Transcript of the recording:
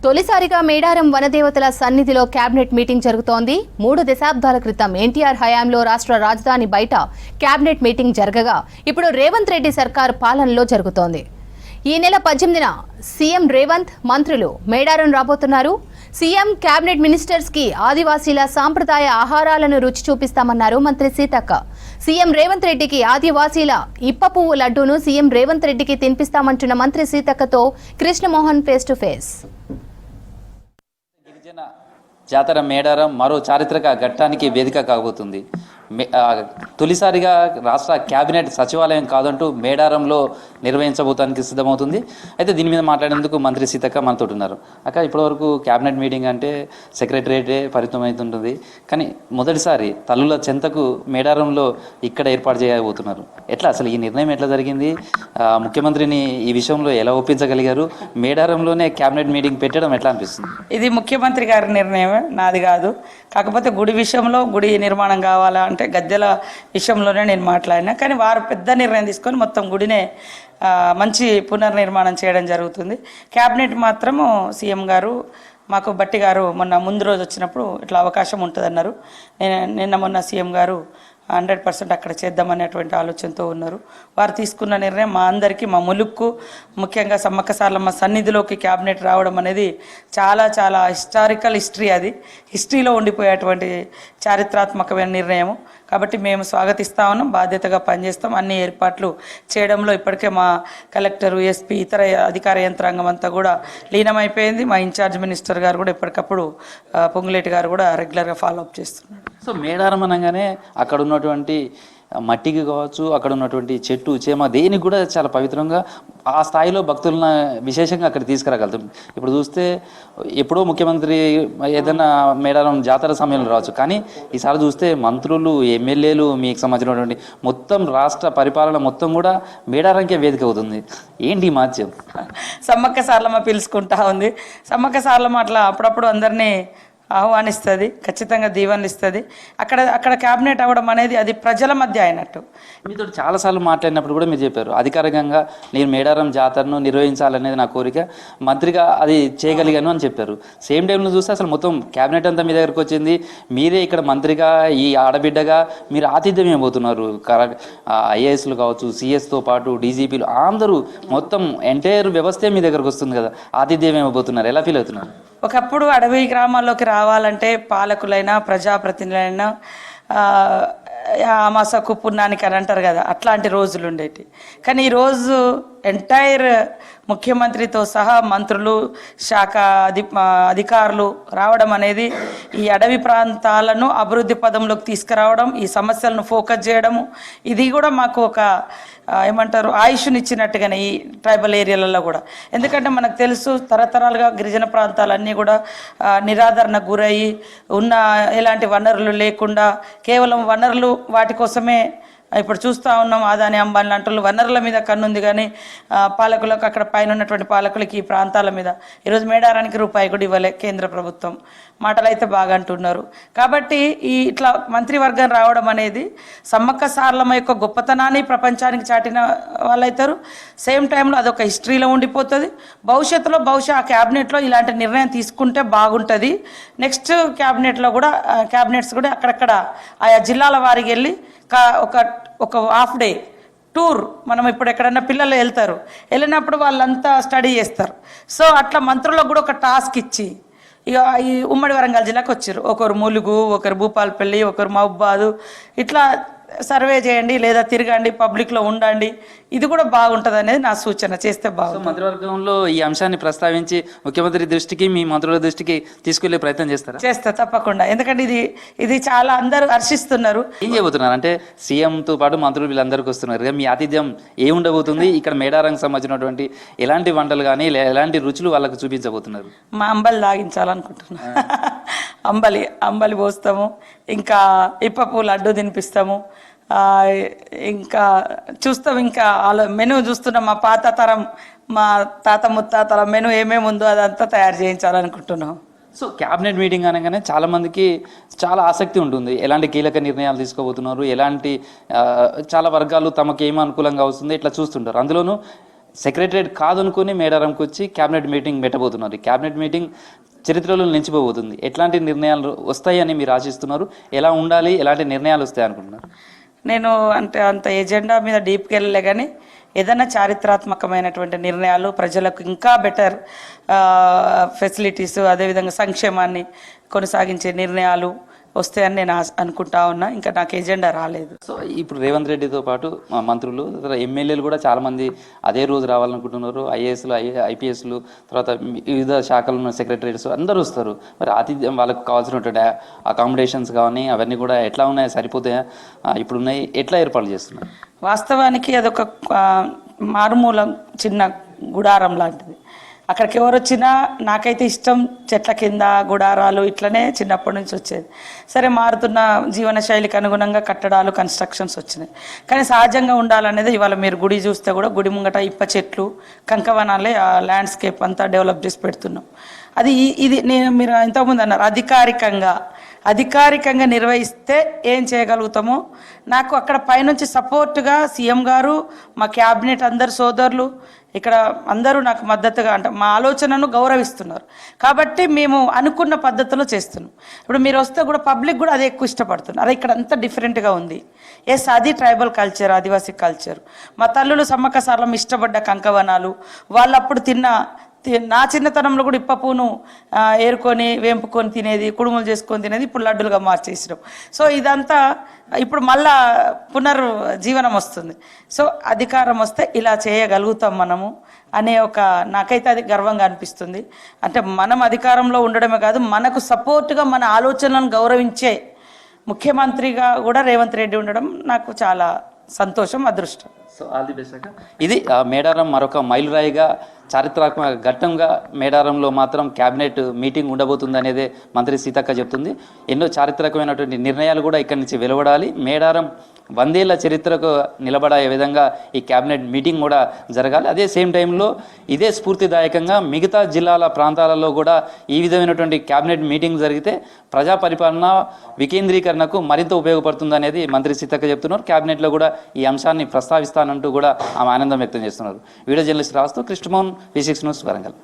తొలిసారిగా మేడారం వనదేవతల సన్నిధిలో cabinet meeting జరుగుతోంది. 3 దశాబ్దాల క్రితం ఎన్టీఆర్ హయాంలో రాష్ట్ర రాజధాని బయట కేబినెట్ మీటింగ్ జరగగా ఇప్పుడు రేవంత్ రెడ్డి సర్కార్ పాలనలో జరుగుతోంది. ఈ నెల 18న సీఎం రేవంత్ మంత్రులు మేడారం రాబోతున్నారు. సీఎం కేబినెట్ మినిస్టర్స్ కి ఆదివాసీల సాంప్రదాయ ఆహారాలను రుచి చూపిస్తామన్నారు మంత్రి సీతక్క. సీఎం రేవంత్ రెడ్డికి ఆదివాసీల ఇప్ప పువ్వు లడ్డూను సీఎం రేవంత్ రెడ్డికి తినిపిస్తామంటున్న మంత్రి సీతక్కతో కృష్ణమోహన్ ఫేస్ టు ఫేస్. జాతర మేడారం మరో చారిత్రక ఘట్టానికి వేదిక కాబోతుంది. తొలిసారిగా రాష్ట్ర కేబినెట్ సచివాలయం కాదంటూ మేడారంలో నిర్వహించబోతానికి సిద్ధమవుతుంది. అయితే దీని మీద మాట్లాడేందుకు మంత్రి సీతక్క మనతో ఉన్నారు. అక్క, ఇప్పటివరకు కేబినెట్ మీటింగ్ అంటే సెక్రటరియటే పరిమితమవుతుంటుంది, కానీ మొదటిసారి తల్లుల చెంతకు మేడారంలో ఇక్కడ ఏర్పాటు చేయబోతున్నారు. ఎట్లా అసలు ఈ నిర్ణయం ఎట్లా జరిగింది? ముఖ్యమంత్రిని ఈ విషయంలో ఎలా ఒప్పించగలిగారు? మేడారంలోనే కేబినెట్ మీటింగ్ పెట్టడం ఎట్లా అనిపిస్తుంది? ఇది ముఖ్యమంత్రి గారి నిర్ణయం, నాది కాదు. కాకపోతే గుడి విషయంలో గుడి నిర్మాణం కావాలా అంటే గద్దెల విషయంలోనే నేను మాట్లాడినా, కానీ వారు పెద్ద నిర్ణయం తీసుకొని మొత్తం గుడినే మంచి పునర్నిర్మాణం చేయడం జరుగుతుంది. క్యాబినెట్ మాత్రము సీఎం గారు మాకు బట్టి గారు ముందు రోజు వచ్చినప్పుడు ఇట్లా అవకాశం ఉంటుందన్నారు. నిన్న మొన్న సీఎం గారు 100% అక్కడ చేద్దామనేటువంటి ఆలోచనతో ఉన్నారు. వారు తీసుకున్న నిర్ణయం మా అందరికీ, మా ములుక్కు, ముఖ్యంగా సమ్మక్క సారలమ్మ సన్నిధిలోకి క్యాబినెట్ రావడం అనేది చాలా చాలా హిస్టరీ. అది హిస్టరీలో ఉండిపోయేటువంటి చారిత్రాత్మకమైన నిర్ణయం. కాబట్టి మేము స్వాగతిస్తా ఉన్నాం, బాధ్యతగా పనిచేస్తాం. అన్ని ఏర్పాట్లు చేయడంలో ఇప్పటికే మా కలెక్టరు, ఎస్పీ, ఇతర అధికార యంత్రాంగం అంతా కూడా లీనమైపోయింది. మా ఇన్ఛార్జ్ మినిస్టర్ గారు కూడా ఎప్పటికప్పుడు పొంగులేటి గారు కూడా రెగ్యులర్గా ఫాలోఅప్ చేస్తున్నారు. సో మేడారం అనగానే అక్కడ ఉన్నటువంటి మట్టికి కావచ్చు, అక్కడ ఉన్నటువంటి చెట్టు చేమ దేనికి కూడా చాలా పవిత్రంగా ఆ స్థాయిలో భక్తులను విశేషంగా అక్కడ తీసుకురాగలుగుతాం. ఇప్పుడు చూస్తే ఎప్పుడో ముఖ్యమంత్రి ఏదైనా మేడారం జాతర సమయంలో రావచ్చు, కానీ ఈసారి చూస్తే మంత్రులు, ఎమ్మెల్యేలు, మీకు సంబంధించినటువంటి మొత్తం రాష్ట్ర పరిపాలన మొత్తం కూడా మేడారంకే వేదిక అవుతుంది. ఏంటి ఈ మాధ్యం? సమ్మక్క సారలమ్మ పిలుచుకుంటా ఉంది. సమ్మక్క సారలమ్మ అట్లా అప్పుడప్పుడు అందరినీ ఆహ్వానిస్తుంది, ఖచ్చితంగా దీవెనలు ఇస్తుంది. అక్కడ క్యాబినెట్ అవ్వడం అనేది అది ప్రజల మధ్య అయినట్టు. మీతో చాలాసార్లు మాట్లాడినప్పుడు కూడా మీరు చెప్పారు, అధికారికంగా నేను మేడారం జాతరను నిర్వహించాలనేది నా కోరిక, మంత్రిగా అది చేయగలిగాను అని చెప్పారు. సేమ్ టైంలో చూస్తే అసలు మొత్తం క్యాబినెట్ అంతా మీ దగ్గరకు వచ్చింది. మీరే ఇక్కడ మంత్రిగా, ఈ ఆడబిడ్డగా మీరు ఆతిథ్యం ఇవ్వబోతున్నారు. ఐఏఎస్లు కావచ్చు, సిఎస్తో పాటు డీజీపీలు అందరూ మొత్తం ఎంటైర్ వ్యవస్థే మీ దగ్గరకు వస్తుంది కదా, ఆతిథ్యం ఇవ్వబోతున్నారు. ఎలా ఫీల్ అవుతున్నారు? ఒకప్పుడు అడవి గ్రామాల్లోకి రావాలంటే పాలకులైనా ప్రజాప్రతినిధులైనా ఆమాసకు పుణ్యానికి అని అంటారు కదా, అట్లాంటి రోజులు ఉండేవి. కానీ ఈరోజు ఎంటైర్ ముఖ్యమంత్రితో సహా మంత్రులు, శాఖ అధికారులు రావడం అనేది ఈ అడవి ప్రాంతాలను అభివృద్ధి పదంలోకి తీసుకురావడం, ఈ సమస్యలను ఫోకస్ చేయడము, ఇది కూడా మాకు ఒక ఏమంటారు ఆయుష్నిచ్చినట్టుగానే ఈ ట్రైబల్ ఏరియాలలో కూడా. ఎందుకంటే మనకు తెలుసు తరతరాలుగా గిరిజన ప్రాంతాలన్నీ కూడా నిరాదరణకు గురయ్యి ఉన్న ఎలాంటి వనరులు లేకుండా కేవలం వనరులు వాటి కోసమే ఇప్పుడు చూస్తూ ఉన్నాం. అదాని, అంబానీ అంటూ వనరుల మీద కన్నుంది, కానీ పాలకులకు, అక్కడ పైన ఉన్నటువంటి పాలకులకి ఈ ప్రాంతాల మీద ఈరోజు మేడారానికి రూపాయి కూడా ఇవ్వలే కేంద్ర ప్రభుత్వం. మాటలు అయితే బాగా అంటున్నారు. కాబట్టి ఈ ఇట్లా మంత్రివర్గం రావడం అనేది సమ్మక్క సారలమ్మ యొక్క గొప్పతనాన్ని ప్రపంచానికి చాటిన వాళ్ళవుతారు. సేమ్ టైంలో అదొక హిస్టరీలో ఉండిపోతుంది. భవిష్యత్తులో బహుశా ఆ క్యాబినెట్లో ఇలాంటి నిర్ణయం తీసుకుంటే బాగుంటుంది. నెక్స్ట్ క్యాబినెట్స్ కూడా అక్కడక్కడ ఆయా జిల్లాల వారికి వెళ్ళి ఒక హాఫ్ డే టూర్, మనం ఇప్పుడు ఎక్కడన్నా పిల్లలు వెళ్ళినప్పుడు వాళ్ళంతా స్టడీ చేస్తారు. సో అట్లా మంత్రులకు కూడా ఒక టాస్క్ ఇచ్చి, ఇక ఈ ఉమ్మడి వరంగల్ జిల్లాకు వచ్చారు, ఒకరు ములుగు, ఒకరు భూపాలపల్లి, ఒకరు మహబూబాదు, ఇట్లా సర్వే చేయండి లేదా తిరగండి, పబ్లిక్లో ఉండండి. ఇది కూడా బాగుంటుంది అనేది నా సూచన, చేస్తే బాగుంటుంది. మంత్రివర్గంలో ఈ అంశాన్ని ప్రస్తావించి ముఖ్యమంత్రి దృష్టికి, మీ మంత్రుల దృష్టికి తీసుకెళ్లే ప్రయత్నం చేస్తా తప్పకుండా. ఎందుకంటే ఇది చాలా అందరూ హర్షిస్తున్నారు. ఏం చేయబోతున్నారు అంటే సీఎంతో పాటు మంత్రులు వీళ్ళందరికీ వస్తున్నారు. మీ ఆతిథ్యం ఏముండబోతుంది? ఇక్కడ మేడారంకి సంబంధించినటువంటి ఎలాంటి వంటలు కానీ ఎలాంటి రుచులు వాళ్ళకు చూపించబోతున్నారు? మా అంబలి తాగించాలనుకుంటున్నా. అంబలి పోస్తాము, ఇంకా ఇప్ప పువ్వు లడ్డు తినిపిస్తాము, ఇంకా చూస్తాం. ఇంకా మెనూ చూస్తున్నాం. మా పాత తరం, మా తాత ముత్తాతల మెనూ ఏమేమి ఉందో అదంతా తయారు చేయించాలనుకుంటున్నాం. సో క్యాబినెట్ మీటింగ్ అనగానే చాలామందికి చాలా ఆసక్తి ఉంటుంది. ఎలాంటి కీలక నిర్ణయాలు తీసుకోబోతున్నారు, ఎలాంటి చాలా వర్గాలు తమకు ఏమి అనుకూలంగా వస్తుంది ఇట్లా చూస్తుంటారు. అందులోనూ సెక్రటరేట్ కాదనుకుని మేడారంకి వచ్చి క్యాబినెట్ మీటింగ్ పెట్టబోతున్నారు. ఈ క్యాబినెట్ మీటింగ్ చరిత్రలో నిలిచిపోబోతుంది. ఎట్లాంటి నిర్ణయాలు వస్తాయని మీరు ఆశిస్తున్నారు? ఎలా ఉండాలి, ఎలాంటి నిర్ణయాలు వస్తాయి అనుకుంటున్నారు? నేను అంటే అంత ఎజెండా మీద డీప్కి వెళ్ళలే కానీ ఏదైనా చారిత్రాత్మకమైనటువంటి నిర్ణయాలు, ప్రజలకు ఇంకా బెటర్ ఫెసిలిటీస్, అదేవిధంగా సంక్షేమాన్ని కొనసాగించే నిర్ణయాలు వస్తాయని నేను అనుకుంటా ఉన్నా. ఇంకా నాకు ఎజెండా రాలేదు. సో ఇప్పుడు రేవంత్ రెడ్డితో పాటు మంత్రులు, ఎమ్మెల్యేలు కూడా చాలామంది అదే రోజు రావాలనుకుంటున్నారు. ఐఏఎస్లు, ఐపీఎస్లు, తర్వాత వివిధ శాఖలు ఉన్న సెక్రటరీస్ అందరూ వస్తారు. మరి ఆతిథ్యం వాళ్ళకు కావాల్సినటువంటి అకామిడేషన్స్ కానీ అవన్నీ కూడా ఎట్లా ఉన్నాయో, సరిపోతాయా, ఇప్పుడు ఉన్నాయి, ఎట్లా ఏర్పాటు చేస్తున్నారు? వాస్తవానికి అదొక మారుమూల చిన్న గుడారం లాంటిది. అక్కడికి ఎవరు వచ్చినా నాకైతే ఇష్టం చెట్ల కింద గుడారాలు, ఇట్లనే చిన్నప్పటి నుంచి వచ్చేది. సరే, మారుతున్న జీవన శైలికి అనుగుణంగా కట్టడాలు, కన్స్ట్రక్షన్స్ వచ్చినాయి. కానీ సహజంగా ఉండాలనేది ఇవాళ మీరు గుడి చూస్తే కూడా గుడి ముంగట ఇప్ప చెట్లు, కంకవనాలే ఆ ల్యాండ్స్కేప్ అంతా డెవలప్ చేసి పెడుతున్నాం. అది ఇది మీరు ఇంతకుముందు అన్నారు అధికారికంగా నిర్వహిస్తే ఏం చేయగలుగుతామో, నాకు అక్కడ పైనుంచి సపోర్ట్గా సీఎం గారు, మా క్యాబినెట్ అందరు సోదరులు, ఇక్కడ అందరూ నాకు మద్దతుగా అంటే మా ఆలోచనను గౌరవిస్తున్నారు. కాబట్టి మేము అనుకున్న పద్ధతిలో చేస్తున్నాం. ఇప్పుడు మీరు వస్తే కూడా పబ్లిక్ కూడా అదే ఎక్కువ ఇష్టపడుతున్నారు. అదే ఇక్కడ అంతా డిఫరెంట్గా ఉంది. ఎస్, అది ట్రైబల్ కల్చర్, ఆదివాసీ కల్చర్. మా తల్లులు సమ్మక్క సార్లం ఇష్టపడ్డ కంకవనాలు, వాళ్ళు అప్పుడు నా చిన్నతనంలో కూడా ఇప్ప పూను ఏరుకొని వేంపుకొని తినేది, కుడుములు చేసుకొని తినేది, ఇప్పుడు లడ్డులుగా మార్చేసినాం. సో ఇదంతా ఇప్పుడు మళ్ళా పునర్జీవనం వస్తుంది. సో అధికారం వస్తే ఇలా చేయగలుగుతాం మనము అనే నాకైతే అది గర్వంగా అనిపిస్తుంది. అంటే మనం అధికారంలో ఉండడమే కాదు, మనకు సపోర్ట్గా మన ఆలోచనలను గౌరవించే ముఖ్యమంత్రిగా కూడా రేవంత్ రెడ్డి ఉండడం నాకు చాలా సంతోషం, అదృష్టం. సో ఆల్ ది బెస్ట్ అక్క. ఇది మేడారం మరొక మైలురాయిగా, చారిత్రాత్మక ఘట్టంగా మేడారంలో మాత్రం క్యాబినెట్ మీటింగ్ ఉండబోతుంది అనేదే మంత్రి సీతక్క చెప్తుంది. ఎన్నో చారిత్రకమైనటువంటి నిర్ణయాలు కూడా ఇక్కడి నుంచి వెలువడాలి. మేడారం 100 ఏళ్ల చరిత్రకు నిలబడే విధంగా ఈ క్యాబినెట్ మీటింగ్ కూడా జరగాలి. అదే సేమ్ టైంలో ఇదే స్ఫూర్తిదాయకంగా మిగతా జిల్లాల ప్రాంతాలలో కూడా ఈ విధమైనటువంటి క్యాబినెట్ మీటింగ్ జరిగితే ప్రజా పరిపాలన వికేంద్రీకరణకు మరింత ఉపయోగపడుతుంది అనేది మంత్రి సీతక్క చెప్తున్నారు. క్యాబినెట్లో కూడా ఈ అంశాన్ని ప్రస్తావిస్తానంటూ కూడా ఆమె ఆనందం వ్యక్తం చేస్తున్నారు. వీడియో జర్నలిస్ట్ రాస్తూ కృష్ణమోహన్, V6 న్యూస్, వరంగల్.